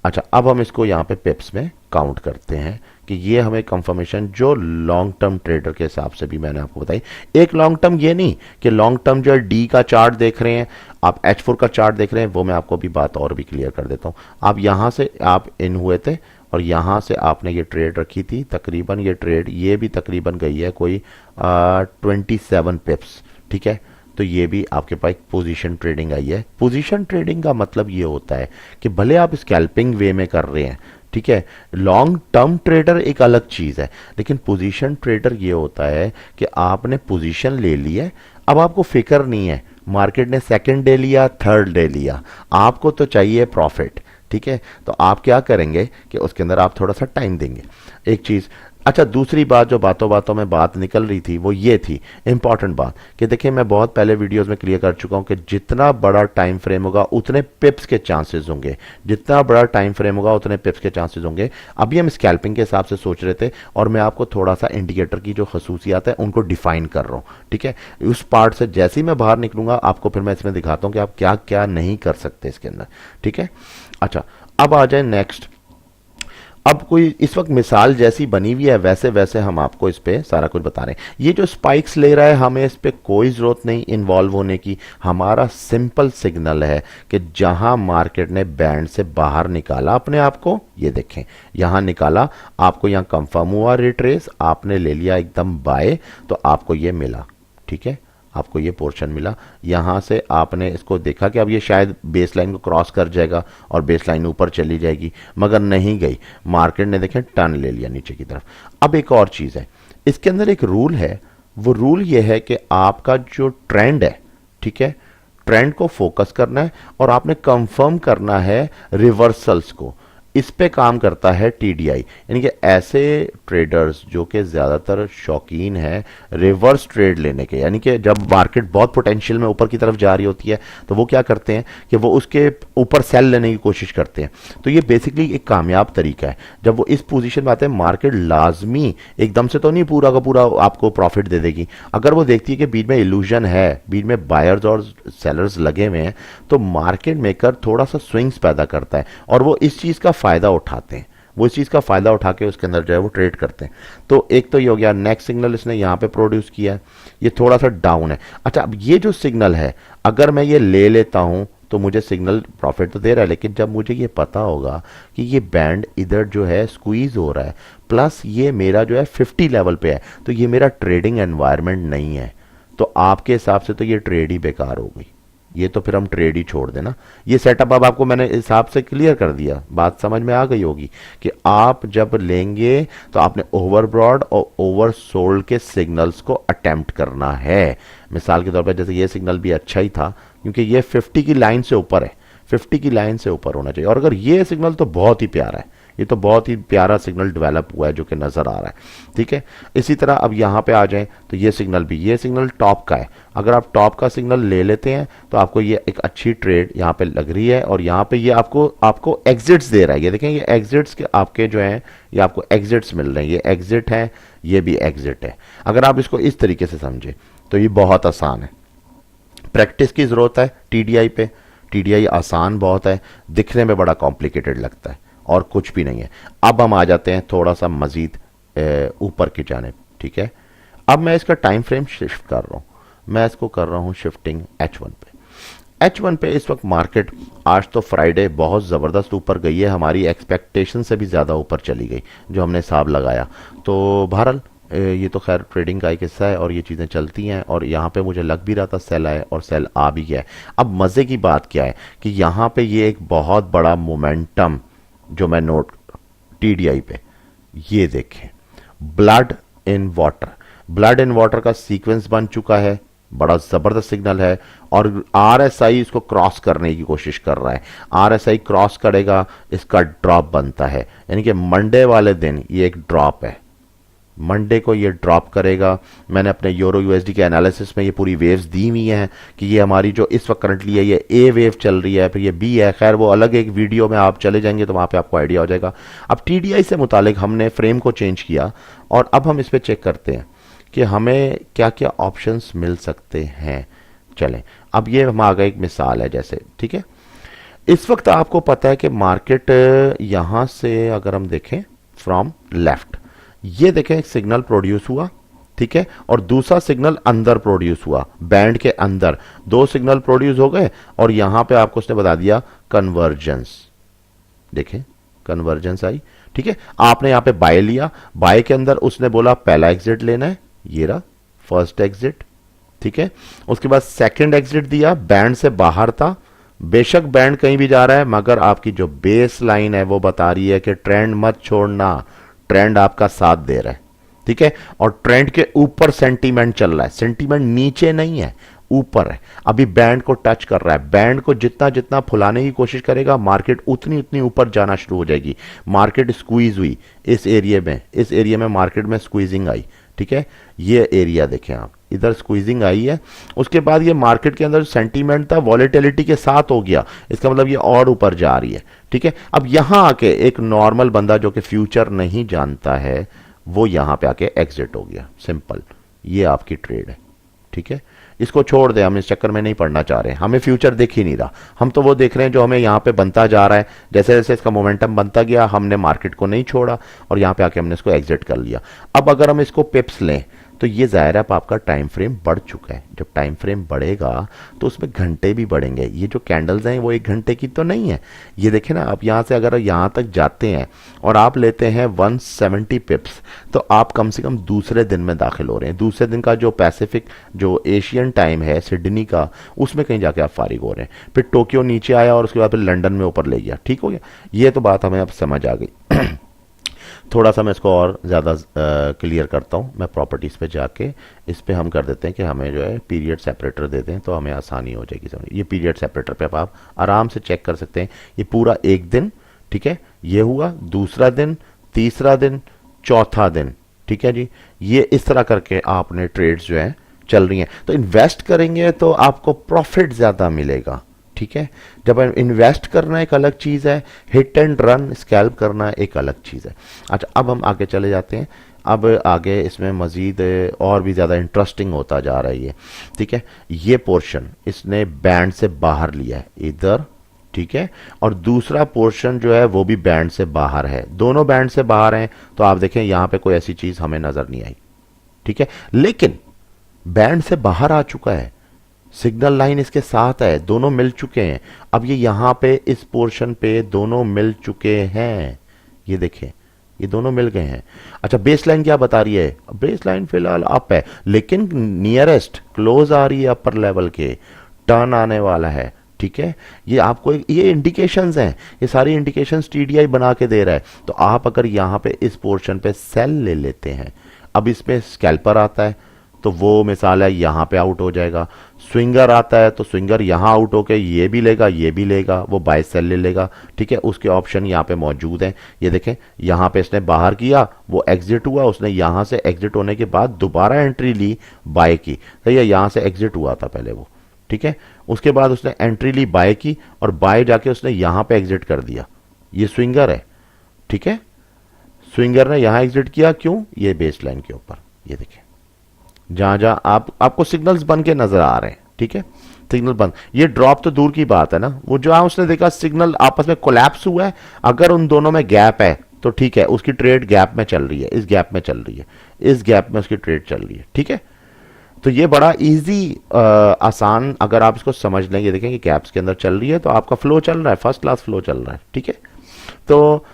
अच्छा, अब हम इसको यहां पे पिप्स में काउंट करते हैं कि ये हमें कंफर्मेशन जो लॉन्ग टर्म ट्रेडर के हिसाब से भी मैंने आपको बताई। एक लॉन्ग टर्म ये नहीं कि लॉन्ग टर्म जो है डी का चार्ट देख रहे हैं आप, H4 का चार्ट देख रहे हैं, वो मैं आपको भी बात और भी क्लियर कर देता हूं। आप यहां से आप इन हुए थे और यहां से आपने ये ट्रेड रखी थी, तकरीबन ये ट्रेड ये भी तकरीबन गई है कोई 27 पिप्स। ठीक है, तो ये भी आपके पास पोजीशन ट्रेडिंग आई है। पोजीशन ट्रेडिंग का मतलब ये होता है कि भले आप स्कैल्पिंग वे में कर रहे हैं, ठीक है, लॉन्ग टर्म ट्रेडर एक अलग चीज है, लेकिन पोजीशन ट्रेडर ये होता है कि आपने पोजीशन ले ली है, अब आपको फिक्र नहीं है मार्केट ने सेकंड डे लिया, थर्ड डे लिया, आपको तो चाहिए प्रॉफिट। ठीक है, तो आप क्या करेंगे कि उसके अंदर आप थोड़ा सा टाइम देंगे। एक चीज, अच्छा दूसरी बात जो बातों बातों में बात निकल रही थी वो ये थी इंपॉर्टेंट बात कि देखिए मैं बहुत पहले वीडियोस में क्लियर कर चुका हूं कि जितना बड़ा टाइम फ्रेम होगा उतने पिप्स के चांसेस होंगे, जितना बड़ा टाइम फ्रेम होगा उतने पिप्स के चांसेस होंगे। अभी हम स्कैल्पिंग के हिसाब से सोच रहे थे और मैं आपको थोड़ा सा इंडिकेटर की जो खसूसियात है उनको डिफाइन कर रहा हूँ। ठीक है, उस पार्ट से जैसे ही मैं बाहर निकलूंगा आपको फिर मैं इसमें दिखाता हूँ कि आप क्या क्या नहीं कर सकते इसके अंदर। ठीक है, अच्छा अब आ जाए नेक्स्ट। अब कोई इस वक्त मिसाल जैसी बनी हुई है वैसे वैसे हम आपको इस पे सारा कुछ बता रहे हैं। ये जो स्पाइक्स ले रहा है हमें इस पे कोई जरूरत नहीं इन्वॉल्व होने की, हमारा सिंपल सिग्नल है कि जहां मार्केट ने बैंड से बाहर निकाला अपने आप को, ये देखें यहां निकाला, आपको यहां कंफर्म हुआ रिट्रेस, आपने ले लिया एकदम बाय, तो आपको ये मिला। ठीक है, आपको ये पोर्शन मिला, यहां से आपने इसको देखा कि अब ये शायद बेस लाइन को क्रॉस कर जाएगा और बेस लाइन ऊपर चली जाएगी, मगर नहीं गई, मार्केट ने देखें टर्न ले लिया नीचे की तरफ। अब एक और चीज है, इसके अंदर एक रूल है, वो रूल ये है कि आपका जो ट्रेंड है, ठीक है, ट्रेंड को फोकस करना है और आपने कंफर्म करना है रिवर्सल्स को। इस पे काम करता है टीडीआई, यानी कि ऐसे ट्रेडर्स जो कि ज़्यादातर शौकीन हैं रिवर्स ट्रेड लेने के, यानी कि जब मार्केट बहुत पोटेंशियल में ऊपर की तरफ जा रही होती है तो वो क्या करते हैं कि वो उसके ऊपर सेल लेने की कोशिश करते हैं। तो ये बेसिकली एक कामयाब तरीका है। जब वो इस पोजीशन में आते हैं मार्केट लाजमी एकदम से तो नहीं पूरा का पूरा आपको प्रॉफिट दे देगी, अगर वो देखती है कि बीच में इल्यूजन है, बीच में बायर्स और सेलर्स लगे हुए हैं, तो मार्केट मेकर थोड़ा सा स्विंग्स पैदा करता है और वो इस चीज़ का फायदा उठाते हैं, वो इस चीज का फायदा उठा के उसके अंदर जो है वो ट्रेड करते हैं। तो एक तो ये हो गया, नेक्स्ट सिग्नल इसने यहां पे प्रोड्यूस किया है, ये थोड़ा सा डाउन है। अच्छा अब ये जो सिग्नल है अगर मैं ये ले लेता हूं तो मुझे सिग्नल प्रॉफिट तो दे रहा है, लेकिन जब मुझे ये पता होगा कि ये बैंड इधर जो है स्क्वीज हो रहा है, प्लस ये मेरा जो है 50 लेवल पे है, तो ये मेरा ट्रेडिंग एनवायरनमेंट नहीं है, तो आपके हिसाब से तो ये ट्रेड ही बेकार हो गई, ये तो फिर हम ट्रेड ही छोड़ देना। ये सेटअप अब आपको मैंने हिसाब से क्लियर कर दिया, बात समझ में आ गई होगी कि आप जब लेंगे तो आपने ओवरब्रॉड और ओवर सोल्ड के सिग्नल्स को अटेम्प्ट करना है। मिसाल के तौर पर जैसे ये सिग्नल भी अच्छा ही था क्योंकि ये 50 की लाइन से ऊपर है, 50 की लाइन से ऊपर होना चाहिए, और अगर ये सिग्नल तो बहुत ही प्यारा है, ये तो बहुत ही प्यारा सिग्नल डेवलप हुआ है जो कि नजर आ रहा है। ठीक है, इसी तरह अब यहां पे आ जाएं तो ये सिग्नल भी, ये सिग्नल टॉप का है, अगर आप टॉप का सिग्नल ले लेते हैं तो आपको ये एक अच्छी ट्रेड यहां पे लग रही है, और यहां पे ये आपको एग्जिट्स दे रहा है। ये देखें ये एग्जिट्स के आपके जो हैं ये आपको एग्जिट्स मिल रहे हैं, ये एग्जिट है, ये भी एग्जिट है। अगर आप इसको इस तरीके से समझे तो ये बहुत आसान है, प्रैक्टिस की जरूरत है टीडीआई पे। टीडीआई आसान बहुत है, दिखने में बड़ा कॉम्प्लिकेटेड लगता है और कुछ भी नहीं है। अब हम आ जाते हैं थोड़ा सा मजीद ऊपर की जानिब। ठीक है, अब मैं इसका टाइम फ्रेम शिफ्ट कर रहा हूं, मैं इसको कर रहा हूं शिफ्टिंग H1 पे। H1 पे इस वक्त मार्केट, आज तो फ्राइडे बहुत ज़बरदस्त ऊपर गई है, हमारी एक्सपेक्टेशन से भी ज़्यादा ऊपर चली गई जो हमने हिसाब लगाया। तो बहरहाल ये तो खैर ट्रेडिंग का एक हिस्सा है और ये चीज़ें चलती हैं, और यहाँ पे मुझे लग भी रहा था सेल आए और सेल आ भी गया है। अब मज़े की बात क्या है कि यहाँ पे ये एक बहुत बड़ा मोमेंटम जो मैं नोट, TDI पे ये देखें, blood in water, blood in water का सीक्वेंस बन चुका है, बड़ा जबरदस्त सिग्नल है, और RSI इसको क्रॉस करने की कोशिश कर रहा है। RSI क्रॉस करेगा, इसका ड्रॉप बनता है, यानी कि मंडे वाले दिन ये एक ड्रॉप है, मंडे को ये ड्रॉप करेगा। मैंने अपने यूरो USD के एनालिसिस में ये पूरी वेव्स दी हुई हैं कि ये हमारी जो इस वक्त करंटली है, ये A वेव चल रही है, फिर ये B है, खैर वो अलग एक वीडियो में आप चले जाएंगे तो वहाँ पे आपको आइडिया हो जाएगा। अब TDI से मुतालिक हमने फ्रेम को चेंज किया और अब हम इस पर चेक करते हैं कि हमें क्या क्या ऑप्शंस मिल सकते हैं। चलें, अब ये हम आ गए, एक मिसाल है जैसे, ठीक है, इस वक्त आपको पता है कि मार्केट यहाँ से अगर हम देखें फ्रॉम लेफ्ट, ये देखें एक सिग्नल प्रोड्यूस हुआ, ठीक है, और दूसरा सिग्नल अंदर प्रोड्यूस हुआ, बैंड के अंदर दो सिग्नल प्रोड्यूस हो गए, और यहां पे आपको उसने बता दिया कन्वर्जेंस, देखें कन्वर्जेंस आई, ठीक है। आपने यहां पे बाय लिया, बाय के अंदर उसने बोला पहला एग्जिट लेना है, ये रहा फर्स्ट एग्जिट, ठीक है। उसके बाद सेकंड एग्जिट दिया, बैंड से बाहर था, बेशक बैंड कहीं भी जा रहा है, मगर आपकी जो बेस लाइन है वो बता रही है कि ट्रेंड मत छोड़ना, ट्रेंड आपका साथ दे रहा है, ठीक है। और ट्रेंड के ऊपर सेंटीमेंट चल रहा है, सेंटीमेंट नीचे नहीं है, ऊपर है, अभी बैंड को टच कर रहा है। बैंड को जितना जितना फुलाने की कोशिश करेगा मार्केट उतनी उतनी ऊपर जाना शुरू हो जाएगी। मार्केट स्क्वीज हुई इस एरिया में, इस एरिया में मार्केट में स्क्वीजिंग आई, ठीक है, ये एरिया देखें आप, इधर स्क्वीजिंग आई है। उसके बाद ये मार्केट के अंदर सेंटीमेंट था वॉलेटिलिटी के साथ हो गया, इसका मतलब ये और ऊपर जा रही है, ठीक है। अब यहां आके एक नॉर्मल बंदा जो कि फ्यूचर नहीं जानता है वो यहां पे आके एग्जिट हो गया, सिंपल, ये आपकी ट्रेड है, ठीक है। इसको छोड़ दे, हम इस चक्कर में नहीं पड़ना चाह रहे, हमें फ्यूचर दिख ही नहीं रहा, हम तो वो देख रहे हैं जो हमें यहाँ पे बनता जा रहा है। जैसे जैसे इसका मोमेंटम बनता गया हमने मार्केट को नहीं छोड़ा और यहाँ पे आके हमने इसको एग्जिट कर लिया। अब अगर हम इसको पिप्स लें तो ये ज़ाहिर है आपका टाइम फ्रेम बढ़ चुका है, जब टाइम फ्रेम बढ़ेगा तो उसमें घंटे भी बढ़ेंगे। ये जो कैंडल्स हैं वो एक घंटे की तो नहीं है, ये देखें ना, आप यहाँ से अगर यहाँ तक जाते हैं और आप लेते हैं 170 पिप्स तो आप कम से कम दूसरे दिन में दाखिल हो रहे हैं। दूसरे दिन का जो पैसिफिक जो एशियन टाइम है सिडनी का, उसमें कहीं जाके आप फारिग हो रहे हैं। फिर टोक्यो नीचे आया और उसके बाद फिर लंदन में ऊपर ले गया, ठीक हो गया। ये तो बात हमें अब समझ आ गई। थोड़ा सा मैं इसको और ज़्यादा क्लियर करता हूँ, मैं प्रॉपर्टीज़ पे जाके इस पे हम कर देते हैं कि हमें जो है पीरियड सेपरेटर दे दें तो हमें आसानी हो जाएगी समझ। ये पीरियड सेपरेटर पे आप आराम से चेक कर सकते हैं, ये पूरा एक दिन, ठीक है, ये हुआ दूसरा दिन, तीसरा दिन, चौथा दिन, ठीक है जी। ये इस तरह करके आपने ट्रेड्स जो है चल रही हैं। तो इन्वेस्ट करेंगे तो आपको प्रॉफिट ज़्यादा मिलेगा, ठीक है। जब इन्वेस्ट करना एक अलग चीज़ है, हिट एंड रन स्कैल्प करना एक अलग चीज़ है। अच्छा, अब हम आगे चले जाते हैं। अब आगे इसमें मज़ीद और भी ज़्यादा इंटरेस्टिंग होता जा रही है, ठीक है। ये पोर्शन इसने बैंड से बाहर लिया है इधर, ठीक है, और दूसरा पोर्शन जो है वो भी बैंड से बाहर है, दोनों बैंड से बाहर हैं। तो आप देखें यहाँ पे कोई ऐसी चीज़ हमें नज़र नहीं आई, ठीक है, लेकिन बैंड से बाहर आ चुका है, सिग्नल लाइन इसके साथ है, दोनों मिल चुके हैं। अब ये यहां पे इस पोर्शन पे दोनों मिल चुके हैं, ये देखें ये दोनों मिल गए हैं। अच्छा, बेस लाइन क्या बता रही है? बेस लाइन फिलहाल अप है, लेकिन नियरेस्ट क्लोज आ रही है अपर लेवल के, टर्न आने वाला है, ठीक है। ये आपको ये इंडिकेशंस हैं, ये सारी इंडिकेशंस TDI बना के दे रहा है। तो आप अगर यहां पे इस पोर्शन पे सेल ले लेते हैं, अब इसमें स्कैल्पर आता है तो वो मिसाल है यहाँ पे आउट हो जाएगा। स्विंगर आता है तो स्विंगर यहाँ आउट होके ये भी लेगा, ये भी लेगा, वो बाय सेल ले लेगा, ठीक है। उसके ऑप्शन यहाँ पे मौजूद हैं। ये देखें यहाँ पे इसने बाहर किया, वो एग्जिट हुआ, उसने यहाँ से एग्जिट होने के बाद दोबारा एंट्री ली बाय की, तो ये यहाँ से एग्जिट हुआ था पहले वो, ठीक है। उसके बाद उसने एंट्री ली बाय की और बाय जाके उसने यहाँ पे एग्जिट कर दिया। ये स्विंगर है, ठीक है, स्विंगर ने यहाँ एग्जिट किया, क्यों? ये बेस लाइन के ऊपर, ये देखें जहां जहां आपको सिग्नल्स बन के नजर आ रहे हैं, ठीक है, सिग्नल बंद। ये ड्रॉप तो दूर की बात है ना, वो जहां उसने देखा सिग्नल आपस में कोलैप्स हुआ है, अगर उन दोनों में गैप है तो ठीक है, उसकी ट्रेड गैप में चल रही है, इस गैप में चल रही है, इस गैप में उसकी ट्रेड चल रही है, ठीक है। तो ये बड़ा इजी आसान, अगर आप इसको समझ लें, ये देखें कि गैप्स के अंदर चल रही है तो आपका फ्लो चल रहा है, फर्स्ट क्लास फ्लो चल रहा है, ठीक है। तो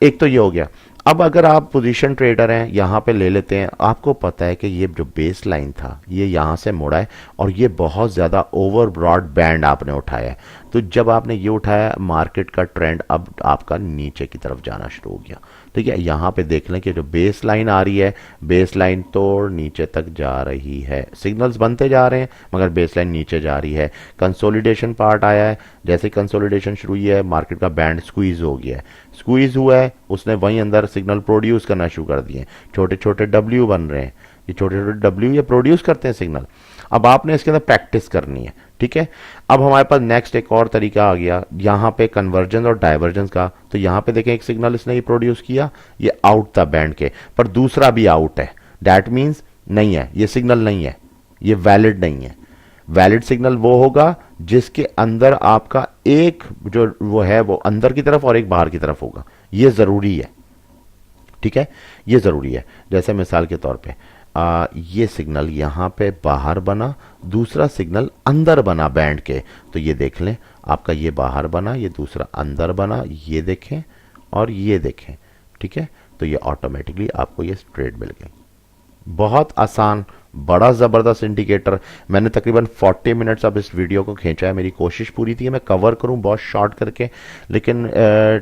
एक तो ये हो गया। अब अगर आप पोजीशन ट्रेडर हैं, यहां पे ले लेते हैं, आपको पता है कि ये जो बेस लाइन था ये यहां से मुड़ा है और ये बहुत ज्यादा ओवर ब्रॉड बैंड आपने उठाया है। तो जब आपने ये उठाया, मार्केट का ट्रेंड अब आपका नीचे की तरफ जाना शुरू हो गया, ठीक है। यहां पे देख लें कि जो बेस लाइन आ रही है, बेस लाइन तोड़ नीचे तक जा रही है, सिग्नल्स बनते जा रहे हैं मगर बेस लाइन नीचे जा रही है। कंसोलिडेशन पार्ट आया है, जैसे कंसोलिडेशन शुरू हुई है मार्केट का बैंड स्क्वीज हो गया है, स्क्वीज हुआ है, उसने वहीं अंदर सिग्नल प्रोड्यूस करना शुरू कर दिए, छोटे छोटे डब्ल्यू बन रहे हैं, ये छोटे छोटे डब्ल्यू ये प्रोड्यूस करते हैं सिग्नल। अब आपने इसके अंदर प्रैक्टिस करनी है, ठीक है। अब हमारे पास नेक्स्ट एक और तरीका आ गया यहाँ पे कन्वर्जेंस और डाइवर्जेंस का। तो यहाँ पे देखें एक सिग्नल इसने ये प्रोड्यूस किया, ये आउट था बैंड के, पर दूसरा भी आउट है, दैट मीन्स नहीं है, ये सिग्नल नहीं है, ये वैलिड नहीं है। वैलिड सिग्नल वो होगा जिसके अंदर आपका एक जो वो है वो अंदर की तरफ और एक बाहर की तरफ होगा, ये जरूरी है, ठीक है, ये जरूरी है। जैसे मिसाल के तौर पे ये सिग्नल यहां पे बाहर बना, दूसरा सिग्नल अंदर बना बैंड के, तो ये देख लें आपका ये बाहर बना, ये दूसरा अंदर बना, ये देखें और ये देखें, ठीक है। तो ये ऑटोमेटिकली आपको ये ट्रेड मिल गई। बहुत आसान, बड़ा ज़बरदस्त इंडिकेटर। मैंने तकरीबन 40 मिनट्स अब इस वीडियो को खींचा है, मेरी कोशिश पूरी थी मैं कवर करूं बहुत शॉर्ट करके, लेकिन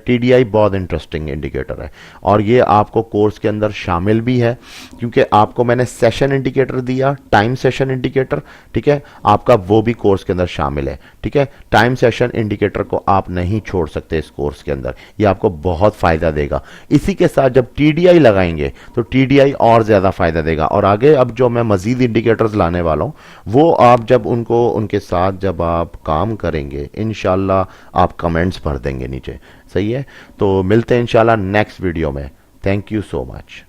टीडीआई बहुत इंटरेस्टिंग इंडिकेटर है और ये आपको कोर्स के अंदर शामिल भी है, क्योंकि आपको मैंने सेशन इंडिकेटर दिया, टाइम सेशन इंडिकेटर, ठीक है, आपका वो भी कोर्स के अंदर शामिल है, ठीक है। टाइम सेशन इंडिकेटर को आप नहीं छोड़ सकते इस कोर्स के अंदर, ये आपको बहुत फ़ायदा देगा। इसी के साथ जब टीडीआई लगाएंगे तो टीडीआई और ज़्यादा फ़ायदा देगा, और आगे अब जो मैं मजीद इंडिकेटर्स लाने वाला हूं वो आप जब उनको उनके साथ जब आप काम करेंगे इंशाल्लाह आप कमेंट्स भर देंगे नीचे, सही है। तो मिलते हैं इंशाल्लाह नेक्स्ट वीडियो में। Thank you so much.